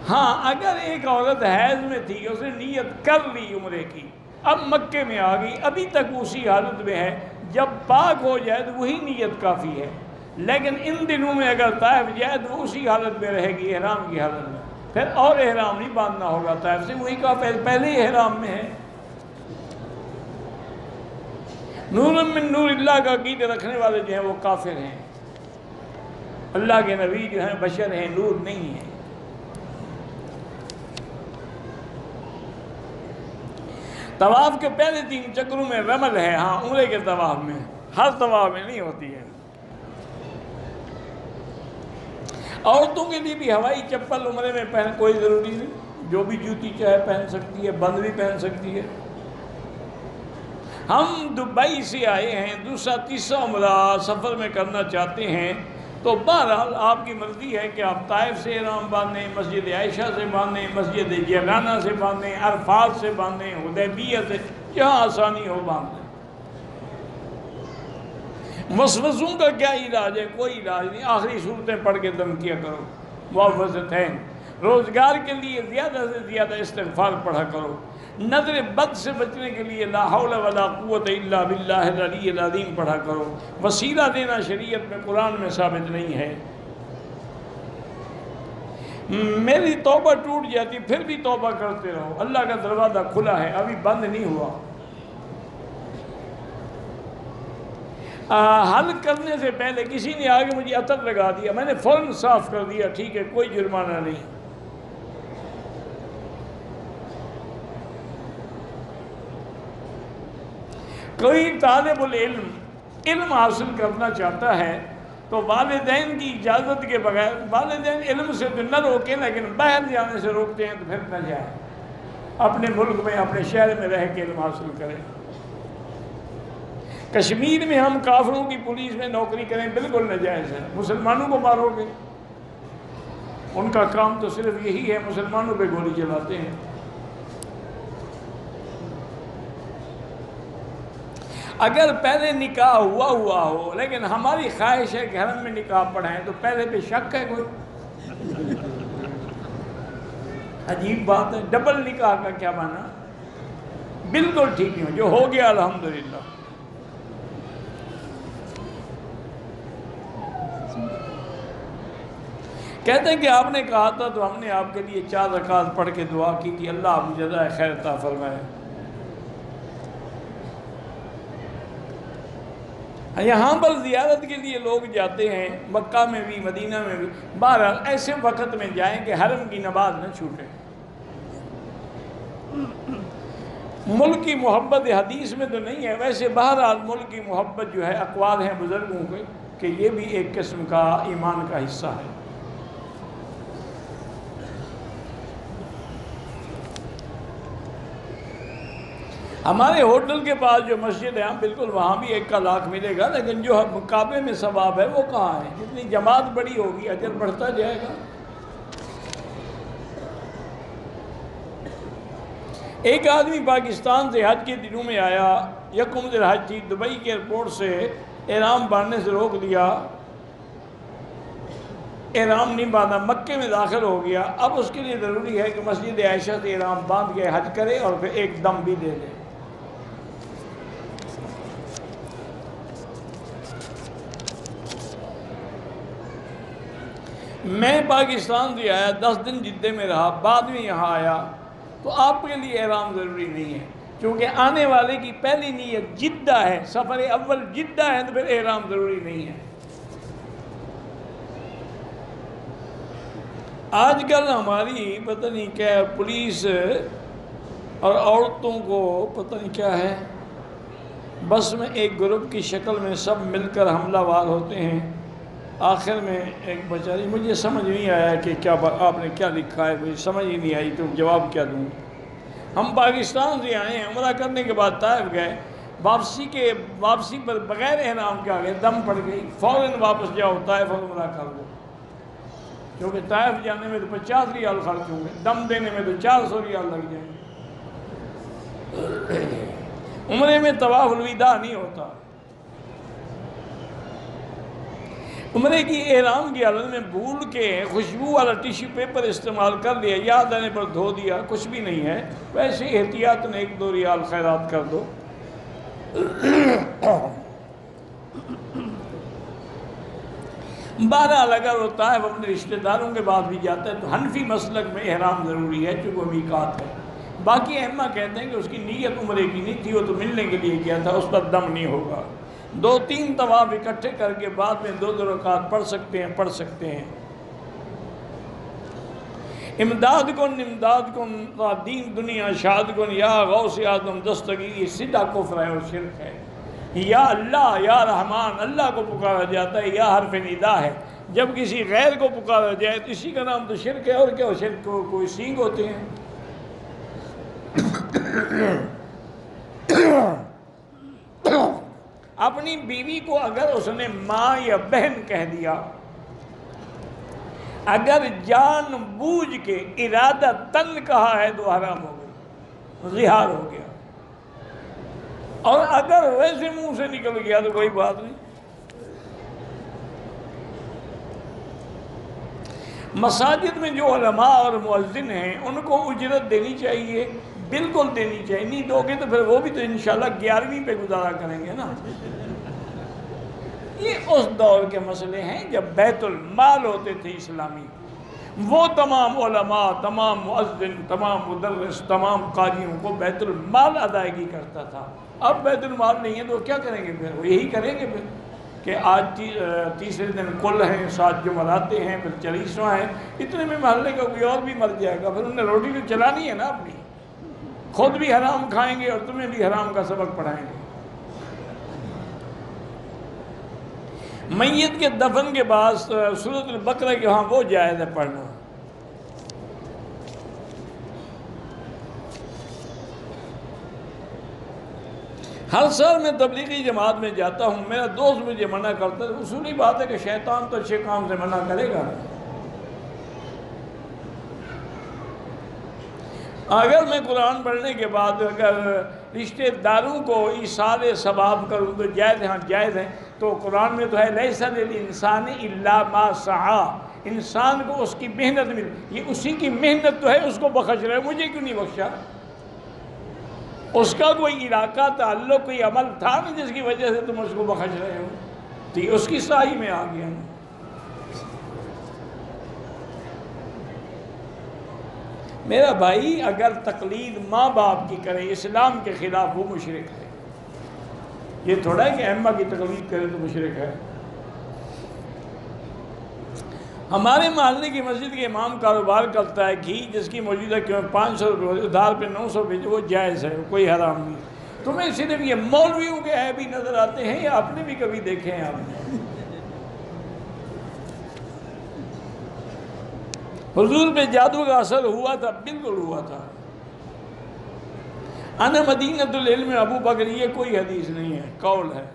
ہاں اگر ایک عورت حیض میں تھی، اس نے نیت کر لی عمرے کی، اب مکے میں آ گئی، ابھی تک اسی حالت میں ہے، جب پاک ہو جائے تو وہی نیت کافی ہے۔ لیکن ان دنوں میں اگر طائف جائے تو اسی حالت میں رہے گی، احرام کی حالت میں، پھر اور احرام نہیں باندھنا ہوگا طائف سے، وہی کا پہلے ہی احرام میں ہے۔ نور من نور اللہ کا عقیدہ رکھنے والے جو ہیں وہ کافر ہیں۔ اللہ کے نبی جو ہیں بشر ہیں، نور نہیں ہیں۔ طواف کے پہلے 3 چکروں میں رمل ہے، ہاں عمرے کے طواف میں، ہر طواف میں نہیں ہوتی ہے۔ عورتوں کے لیے بھی ہوائی چپل عمرے میں پہن کوئی ضروری نہیں، جو بھی جوتی چاہے پہن سکتی ہے، بند بھی پہن سکتی ہے۔ ہم دبئی سے آئے ہیں، دوسرا تیسرا عمرہ سفر میں کرنا چاہتے ہیں، تو بہرحال آپ کی مرضی ہے کہ آپ طائف سے احرام باندھیں، مسجد عائشہ سے باندھیں، مسجد جعرانہ سے باندھیں، عرفات سے باندھیں، حدیبیہ سے، جہاں آسانی ہو باندھیں۔ وسوسوں کا کیا علاج ہے؟ کوئی علاج نہیں، آخری صورتیں پڑھ کے دم کیا کرو، معوذتین۔ روزگار کے لیے زیادہ سے زیادہ استغفار پڑھا کرو۔ نظر بد سے بچنے کے لیے لا حول ولا قوت الا باللہ العلی العظیم پڑھا کرو۔ وسیلہ دینا شریعت میں قرآن میں ثابت نہیں ہے۔ میری توبہ ٹوٹ جاتی پھر بھی توبہ کرتے رہو، اللہ کا دروازہ کھلا ہے، ابھی بند نہیں ہوا۔ حل کرنے سے پہلے کسی نے آگے مجھے عطر لگا دیا، میں نے فوراً صاف کر دیا، ٹھیک ہے کوئی جرمانہ نہیں۔ کوئی طالب العلم علم حاصل کرنا چاہتا ہے تو والدین کی اجازت کے بغیر، والدین علم سے تو نہ روکیں لیکن باہر جانے سے روکتے ہیں تو پھر نہ جائیں، اپنے ملک میں اپنے شہر میں رہ کے علم حاصل کریں۔ کشمیر میں ہم کافروں کی پولیس میں نوکری کریں بالکل ناجائز ہے، مسلمانوں کو مارو گے، ان کا کام تو صرف یہی ہے، مسلمانوں پہ گولی چلاتے ہیں۔ اگر پہلے نکاح ہوا ہو لیکن ہماری خواہش ہے کہ حرم میں نکاح پڑھائیں تو پہلے پہ شک ہے کوئی؟ عجیب بات ہے، ڈبل نکاح کا کیا معنی؟ بالکل ٹھیک نہیں، جو ہو گیا الحمدللہ۔ کہتے ہیں کہ آپ نے کہا تھا تو ہم نے آپ کے لیے 4 رکعت پڑھ کے دعا کی کہ اللہ آپ کو جزائے خیر عطا فرمائے۔ یہاں پر زیارت کے لیے لوگ جاتے ہیں، مکہ میں بھی مدینہ میں بھی، بہرحال ایسے وقت میں جائیں کہ حرم کی نماز نہ چھوٹے۔ ملک کی محبت حدیث میں تو نہیں ہے، ویسے بہرحال ملک کی محبت جو ہے اقوال ہیں بزرگوں کے کہ یہ بھی ایک قسم کا ایمان کا حصہ ہے۔ ہمارے ہوٹل کے پاس جو مسجد ہے بالکل وہاں بھی 1 کا لاکھ ملے گا، لیکن جو کعبے میں ثواب ہے وہ کہاں ہے؟ جتنی جماعت بڑی ہوگی اجر بڑھتا جائے گا۔ ایک آدمی پاکستان سے حج کے دنوں میں آیا، 1 ذی الحج تھی، دبئی کے ایئرپورٹ سے احرام باندھنے سے روک دیا، احرام نہیں باندھا، مکے میں داخل ہو گیا، اب اس کے لیے ضروری ہے کہ مسجد عائشہ سے احرام باندھ کے حج کرے اور پھر ایک دم بھی دے دے۔ میں پاکستان سے آیا، 10 دن جدہ میں رہا، بعد میں یہاں آیا، تو آپ کے لیے احرام ضروری نہیں ہے، کیونکہ آنے والے کی پہلی نیت جدہ ہے، سفر اول جدہ ہے، تو پھر احرام ضروری نہیں ہے۔ آج کل ہماری پتہ نہیں کیا پولیس اور عورتوں کو پتہ نہیں کیا ہے، بس میں ایک گروپ کی شکل میں سب مل کر حملہ وار ہوتے ہیں، آخر میں ایک بیچاری، مجھے سمجھ نہیں آیا کہ کیا آپ نے کیا لکھا ہے، مجھے سمجھ ہی نہیں آئی تو جواب کیا دوں۔ ہم پاکستان سے آئے ہیں، عمرہ کرنے کے بعد طائف گئے، واپسی پر بغیر احرام کے آگے دم پڑ گئی، فوراً واپس جاؤ طائف اور عمرہ کر دو، کیونکہ طائف جانے میں تو 50 ریال خرچ ہوں گے، دم دینے میں تو 400 ریال لگ جائیں گے۔ عمرے میں طواف الوداع نہیں ہوتا۔ عمرے کی احرام کی حالت میں بھول کے خوشبو والا ٹیشو پیپر استعمال کر لیا، یاد آنے پر دھو دیا، کچھ بھی نہیں ہے، ویسے احتیاط نے 1-2 ریال خیرات کر دو۔ بہرحال اگر وہ طائف اپنے رشتہ داروں کے بعد بھی جاتا ہے تو حنفی مسلک میں احرام ضروری ہے چونکہ وہ میقات ہے۔ باقی ائمہ کہتے ہیں کہ اس کی نیت عمرے کی نہیں تھی، وہ تو ملنے کے لیے کیا تھا، اس پر دم نہیں ہوگا۔ 2-3 طواف اکٹھے کر کے بعد میں 2 رکعت پڑھ سکتے ہیں۔ امداد کن دین دنیا شاد کن یا غوث اعظم دستگیری، سیدھا کفر ہے اور شرک ہے۔ یا اللہ یا رحمان اللہ کو پکارا جاتا ہے، یا حرف ندا ہے۔ جب کسی غیر کو پکارا جائے تو اسی کا نام تو شرک ہے، اور کیا شرک کو کوئی سینگ ہوتے ہیں۔ اپنی بیوی کو اگر اس نے ماں یا بہن کہہ دیا، اگر جان بوجھ کے ارادہ تن کہا ہے تو حرام ہو گئی، ظہار ہو گیا، اور اگر ویسے منہ سے نکل گیا تو کوئی بات نہیں۔ مساجد میں جو علماء اور مؤذن ہیں ان کو اجرت دینی چاہیے، بالکل دینی چاہیے، نہیں دو گے تو پھر وہ بھی تو انشاءاللہ 11ویں پہ گزارا کریں گے نا۔ یہ اس دور کے مسئلے ہیں جب بیت المال ہوتے تھے اسلامی، وہ تمام علماء، تمام مؤذن، تمام مدرس، تمام قاریوں کو بیت المال ادائیگی کرتا تھا۔ اب بیت المال نہیں ہے تو کیا کریں گے پھر؟ وہ یہی کریں گے پھر کہ آج تیسرے دن کل ہیں، 7 جمعراتے ہیں، پھر 40واں ہیں، اتنے میں محلے کا کوئی اور بھی مر جائے گا، پھر انہیں روٹی تو چلانی ہے نا اپنی، خود بھی حرام کھائیں گے اور تمہیں بھی حرام کا سبق پڑھائیں گے۔ میت کے دفن کے بعد سورۃ البقرہ کے ہاں وہ جائز ہے پڑھنا۔ ہر سال میں تبلیغی جماعت میں جاتا ہوں، میرا دوست مجھے منع کرتا ہے، اصولی بات ہے کہ شیطان تو اچھے کام سے منع کرے گا۔ اگر میں قرآن پڑھنے کے بعد اگر رشتہ داروں کو ایصال ثواب کروں تو جائز ہے، ہاں جائز ہے۔ تو قرآن میں تو ہے لیس للانسان الا ما سعی، انسان کو اس کی محنت مل، یہ اسی کی محنت تو ہے، اس کو بخش رہے، مجھے کیوں نہیں بخشا؟ اس کا کوئی علاقہ تعلق کوئی عمل تھا نا جس کی وجہ سے تم اس کو بخش رہے ہو، تو یہ اس کی سائی میں آ گیا۔ میرا بھائی اگر تقلید ماں باپ کی کرے اسلام کے خلاف وہ مشرک ہے، یہ تھوڑا ہے کہ ائمہ کی تقلید کرے تو مشرک ہے۔ ہمارے محلے کی مسجد کے امام کاروبار کرتا ہے گھی جس کی موجودہ قیمت 500 روپے، ادھار پہ 900 روپے، وہ جائز ہے، کوئی حرام نہیں۔ تمہیں صرف یہ مولویوں کے عیب ہی نظر آتے ہیں یا آپ نے بھی کبھی دیکھے ہیں؟ آپ نے حضور پہ جادو کا اثر ہوا تھا؟ بالکل ہوا تھا۔ انا مدینۃ العلم ابو بکر، یہ کوئی حدیث نہیں ہے، قول ہے۔